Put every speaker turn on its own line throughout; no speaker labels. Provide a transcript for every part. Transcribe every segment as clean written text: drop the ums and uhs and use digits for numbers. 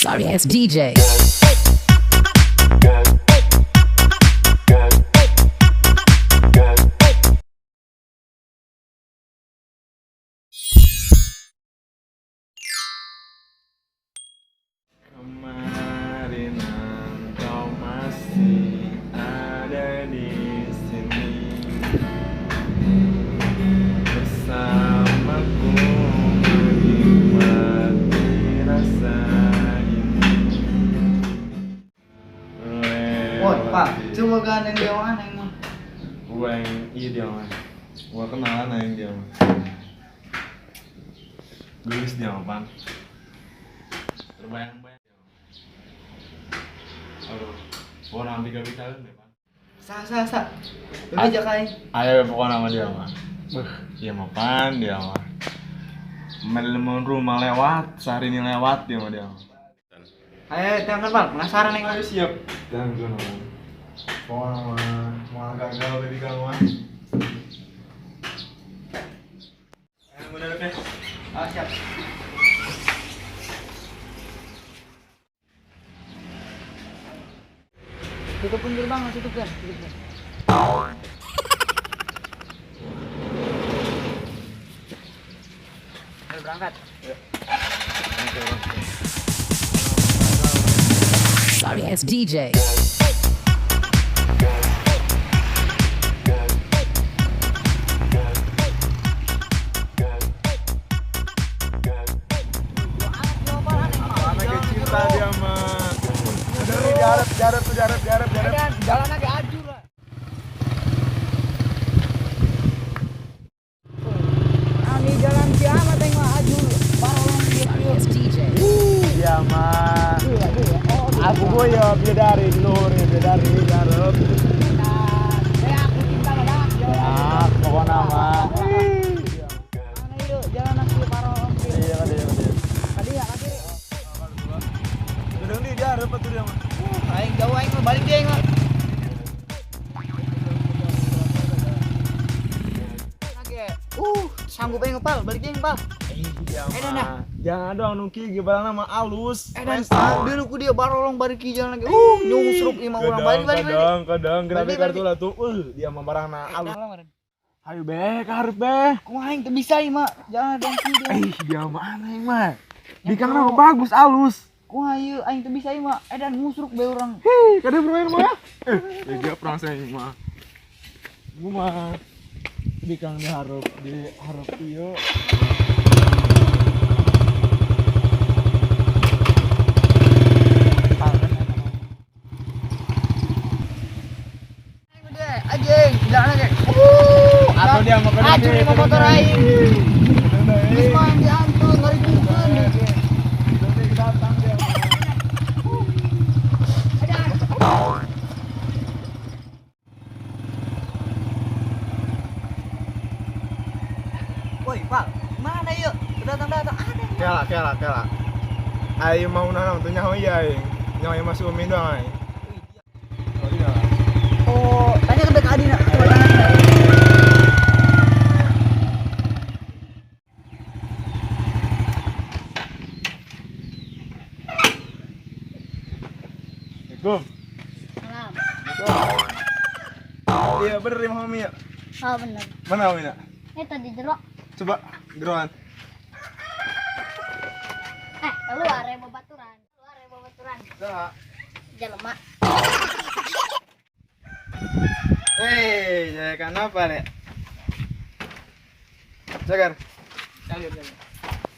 Sorry ass DJ.
Kemarin engkau masih ada di sini bersamaku menikmati rasa ini.
Woi, Pak, coba gandeng dia mana emang?
Gua yang iya dia mah. Gua kenalan yang dia mah. Gelis dia mah, Pan. Terbayang-bayang. Aduh, orang 3 tahun deh, Pan.
Sa. Lu ajak aing.
Ayo pokoknya nama dia mah. Iya mah Pan dia mah. Melemon rumah lewat, sehari ini lewat dia mah dia mah.
Ayo, jangan Pak, penasaran nih.
Ayo siap. Dan gue nama. Pokoknya mah gagal dari kamu mah. Ayo udah deh.
Ah, siap. Tutupin gerbang, tutupin. Ayo berangkat.
Sorry ass DJ.
Anak cinta dia mah. Udah nih jarep.
Jalan agak ajur lah. Ani jalan kiamat tengok ajur. Barolong
Sorry ass DJ.
Dia mah.
Oh,
Aku gue ya bidadari dulu nih, bidadari jarep.
saya aku cinta banget.
Ah, pokoknya mah.
Mana itu jalan aku barolong.
Iya kan dia.
Tadi ya kaki.
Udah nih jarep tuh dia mah.
Aing jauh aing balik dia enggak. Sanggup aing ngepal, balik dia ngepal.
Iya
Edan dah.
Jangan dong nungki gimana nama alus.
Dan dulu ku dia barolong balik ki jalan lagi. Nyungsruk imah orang balik.
Kadang
Balik.
kartu lah tuh. Dia mah barang na alus. Ayo be, karep be.
Ku aing teu bisa imah. Jangan dong ki dia.
Dia mah aneh mah. Bikang nama bagus alus.
Ku ayeuna aing teu bisa imah. Edan ngusruk be urang.
Kada bermain mah. Dia perang saya mah. Gua mah bikang diharap ieu.
Anjing, jalan lagi.
Atau dia mau kena
Ajur lima motor aing. Geus mah diantur ngarikukeun.
datang dia.
Woi, Pak, mana yuk? Datang ada.
Kela. Ayo mau nanang tuh nyawa iya aing. Nyawa yang masuk umin doang aing. Oh iya.
Oh, tanya ke Bek Adina.
Assalamualaikum.
Salam.
Iya bener ya Mami ya.
Oh bener.
Mana Mami ya?
Ini tadi jeruk.
Coba geroan.
Keluar ya babaturan.
Dah.
Jelema.
Ya kan apa nek? Jagar.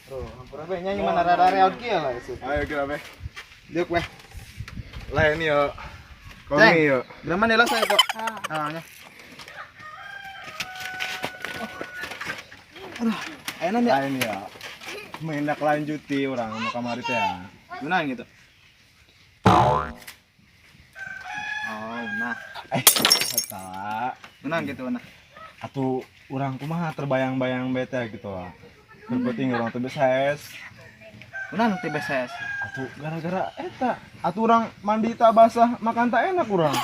Tuh, hampura be nyanyi mana rada reot kieu lah itu. Ayo kira be. Diuk weh. Lain yo. Komi yo. Graman delas saya kok. Nya. Aduh, enak ya. Lain ya. Mendak lanjuti orang mau kamari teh ya. Menang gitu. Oh, nah. Salah. Menang gitu nah. Atuh urang kumaha terbayang-bayang bete gitu lah. Terpenting orang teu beses.
Menang teh beses.
Atuh gara-gara eta. Atuh urang mandi tak basah, makan tak enak urang.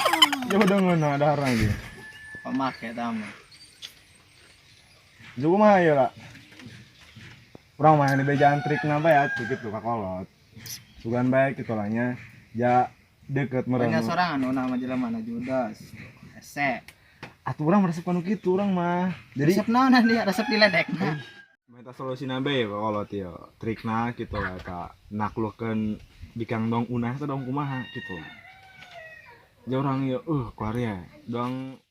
Ya udah ngeuna dahar lagi.
Pemake tamu.
Juga mah ya lah. Urang mah di bejaan trik napa ya, dikit luka kolot. Sugan baik gitu lahnya. Ya deket mereka.
Banyak sorangan nama jelema na Judas. Ese.
Atuh urang resep anu kitu urang mah. Jadi
Resep naon dia? Resep diledek.
minta solusi nabe kalau tio trikna gitu lah kak naklukkeun bikang dong unah teh dong kumaha gitu. Ya urang ieu kuarea dong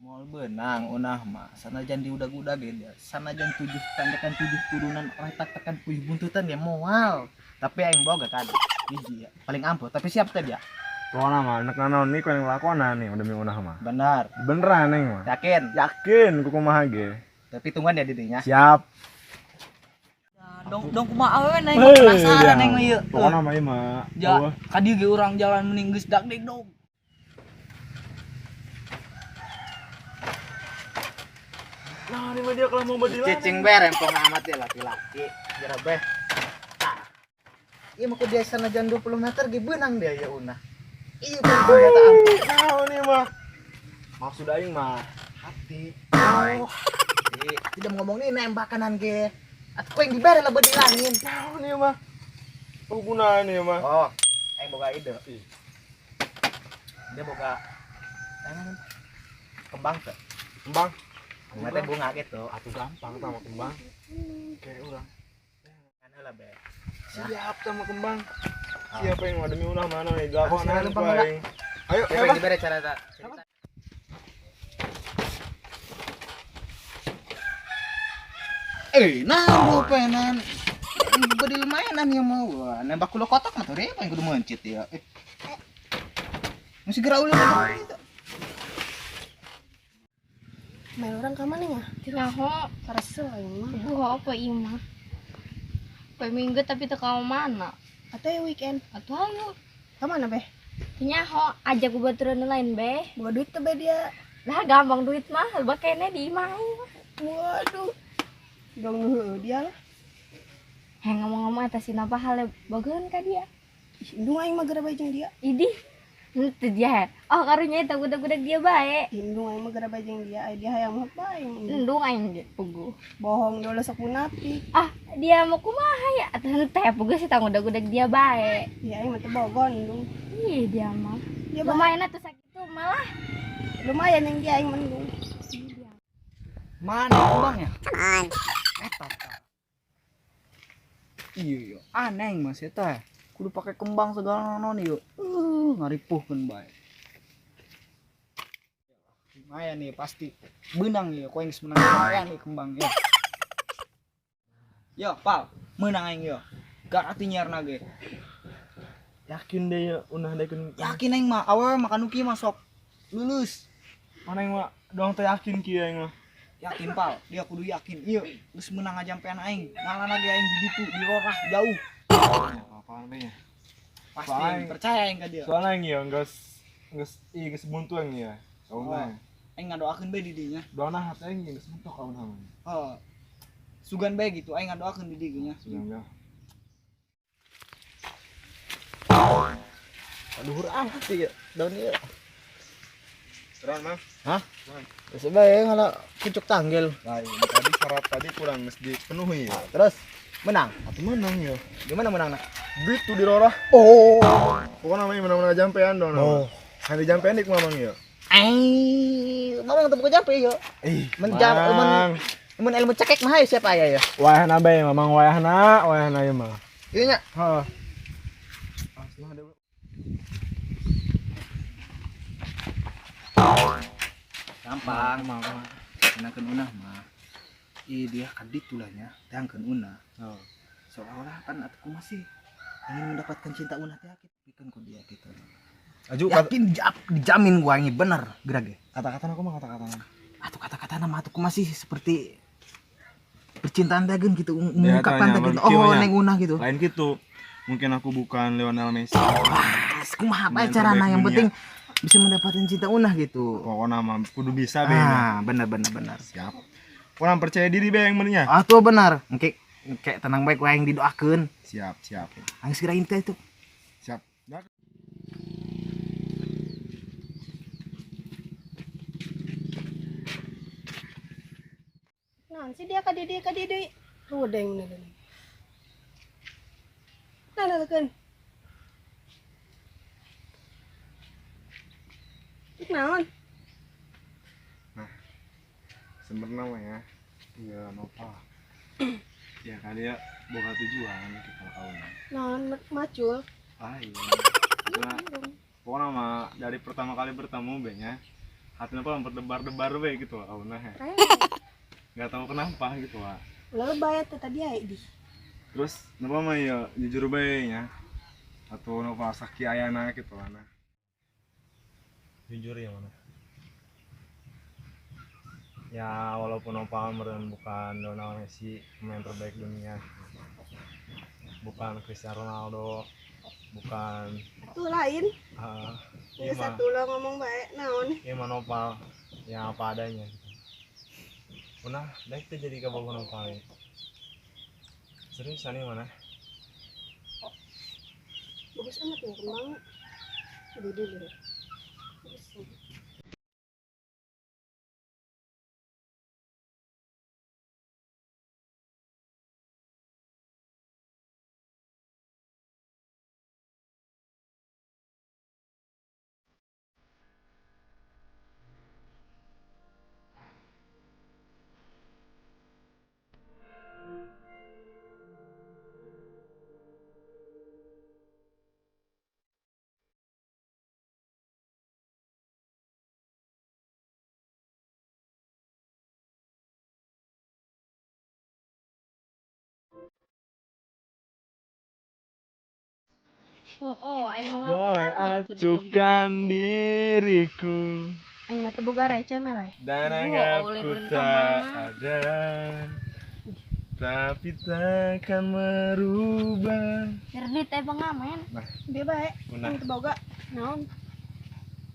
Moal benang unah mah sanajan diudag-udag ge dia. Sanajan 7 tanjakan 7 turunan tekan 7 buntutan dia moal. Tapi aing boga kan. Hiji ya. Paling ampuh tapi siap teh dia.
pokona mah nek naon nih ku yang lakona nih demi unah mah.
Benar.
Beneran ning mah.
Yakin?
Yakin ku kumaha ge.
Tapi tungguan ya didinya.
Siap.
Dong kumaha we neng penasaran neng mah ieu.
Pokona mah ieu mah.
Ja, kadi ge urang jalan mending geus dagdeg dong.
Nah, ini mah dia kalau mau badilan.
Cicing be rempong amat ya laki-laki. Kira be. Tah. Ieu mah ku dia sanajan 20 meter ge beunang dia ya unah. Ieu kan boga tah ampuh.
Nah, ini mah. Maksud aing mah hati.
Oh. Tidak ngomong nih nembakan ge. Atuh yang dibere lah bedilangin.
Nah, ini mah. Penggunaan ini mah.
Oh, aing boga ide. Dia boga kembang teh.
Kembang.
Mate bunga gitu.
Atuh gampang sama kembang. Kayak urang.
Kan heula be.
Siap sama kembang. Siapa yang mau demi unah mana nih? Dilakonan
Siapa
ku
enggak?
aing. Ayo,
Coba
ayo.
dibere cara tak. Nah, bu penan. Bedil mainan ya mau. Wah, nembak kulo kotak mah tuh deh, paling kudu mencit ya. Masih gerak ulah gitu.
Main orang ke mana ya?
Tinaho,
Karasel aing mah.
buah apa imah? Poe minggu tapi teu ka mana?
Atau ya weekend.
Atuh ayo.
Ke mana beh?
Tinyaho ajak bebaturan lain be.
Bawa duit tuh beh dia.
Lah gampang duit mah, bakene di imah.
Waduh. Dong heuh dia lah.
Heh ngomong-ngomong atas apa hal bageun ka dia?
Ih, indung aing mah gara bajeng dia.
Idih. Itu dia. Oh karunya itu budak-budak dia bae.
Indung aing mah gara bajeng dia. Ai dia hayang mah bae.
Endung aing ge pugu.
Bohong dia ulah sok munafik.
Ah, dia mau kumaha ya? Atuh teh pugu sih tang budak-budak dia bae.
Ya aing mah teu bogon indung.
Ih, dia mah.
Dia bae.
Lumayan atuh sakitu malah.
Lumayan yang dia aing mendung.
Mana kembangnya? Eta tah. Iya, aneh mas eta. Kudu pakai kembang segala naon ieu. Ngaripuhkeun bae. Lumayan nih pasti. Benang ya, koeng geus menang lumayan nih kembang ya. Yo, Pal, menang aing yo. Gak ati nyarna ge.
Yakin deh ya unah dekeun.
Yakin aing mah awewe makan uki mah sok lulus.
Mana yang mah dong teh yakin kieu aing mah.
Yakin Pal, dia kudu yakin. Iya, geus menang ajampean aing. Ngalana ge aing di ditu di rorah jauh.
Apaan teh nya?
Pasti
Soalnya-
percaya aing ka dia.
Soalnya yang ieu geus buntu yang ieu. Sauna.
Aing ngadoakeun bae di dinya.
Doana hate aing geus mentok kawan mah.
Oh. Sugan bae gitu aing ngadoakeun di dieu nya.
Sudah enggak.
Luhur amat sih ya. Daun ieu.
Terang mah.
Geus bae ngala kucuk tanggil.
Lain tadi syarat tadi kurang geus dipenuhi ya.
Terus menang.
Atuh menang ya.
Gimana menangna?
Gitu di rorah.
Oh.
Pokoknya namanya menang-menang jampean dong.
Oh.
Hari jampean dik mamang ya.
Mamang teu buka jampe ya. Menjam mun ilmu cekek mah siapa aya ya?
Wayahna bae mamang wayahna ieu mah.
Ieu nya.
Heeh.
Gampang. Menangkeun unah mah. Ih dia kadit tulahnya, teangkeun unah.
Oh.
Seolah-olah kan atuh masih ingin mendapatkan cinta unah teh bikin ku dia gitu.
Aju
Yakin dijamin gua ini bener gerage.
kata-kata aku mah kata-kata.
Atuh kata-kata nama atuh masih seperti percintaan dagen gitu
Ya,
mengungkapkan
tanya,
teh gitu.
kieu
Oh
nya.
neng unah gitu.
Lain gitu. Mungkin aku bukan Lionel Messi.
Wah, kumaha bae
Pemain
carana
terbaik
yang
dunia.
penting bisa mendapatkan cinta unah gitu.
Pokoknya mah kudu bisa be. Nah.
Bener.
Siap. Kurang percaya diri be yang benernya.
Atuh bener. Engke tenang baik wae yang didoakeun.
Siap.
Angis kirain teh itu.
Siap.
Nah, si dia kadidi. Rudeng nih. Nah, leukeun. naon?
Sebenarnya mah ya ya nopal ya kan dia boga tujuan kita kawan
Naon macul?
iya nah, pokoknya mah dari pertama kali bertemu be-nya hati nopal berdebar-debar be gitu lah kawan nggak tahu kenapa gitu lah
Lalu bayar tadi aya di.
terus nopal mah ya jujur be nya atau nopal saki ayana gitu lah nah jujur ya mana ya walaupun Nopal meren bukan Lionel Messi pemain terbaik dunia, bukan Cristiano Ronaldo, bukan
Itu lain.
iya
Ya
mah
satu lo ngomong baik naon.
iya mah Nopal yang apa adanya gitu. Pernah dah kita jadi kabogo Nopal ya. Serius ini mana?
Bagus amat nih kembang. Dulu. Bagus.
Boy, acuhkan diriku
Aing mah teu boga receh mah lai.
dan anggapku tak ada, tapi takkan merubah.
Cerdik teh pengamen.
Dia baik.
Punah.
Aing teu boga. Naon?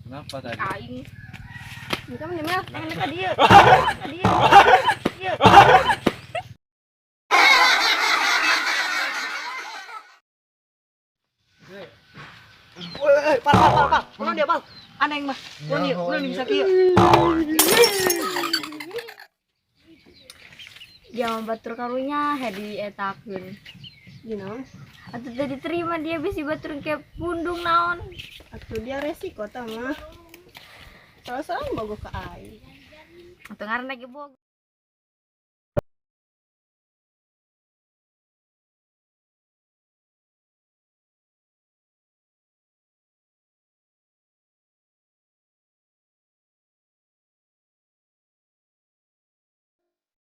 Kenapa tadi?
Aing.
Engka mah mel pengen ka dieu. Dieu. Dieu.
Pal. Kunaon dia, Pal? Aneh mah. Kunaon bisa kieu.
Dia mah batur karunya hedi etakeun.
Ginaon?
Atuh teu diterima dia bisi batur ke pundung naon.
Atuh dia resiko tah mah. Salah-salah boga ka aing.
Atuh ngaranna ge boga.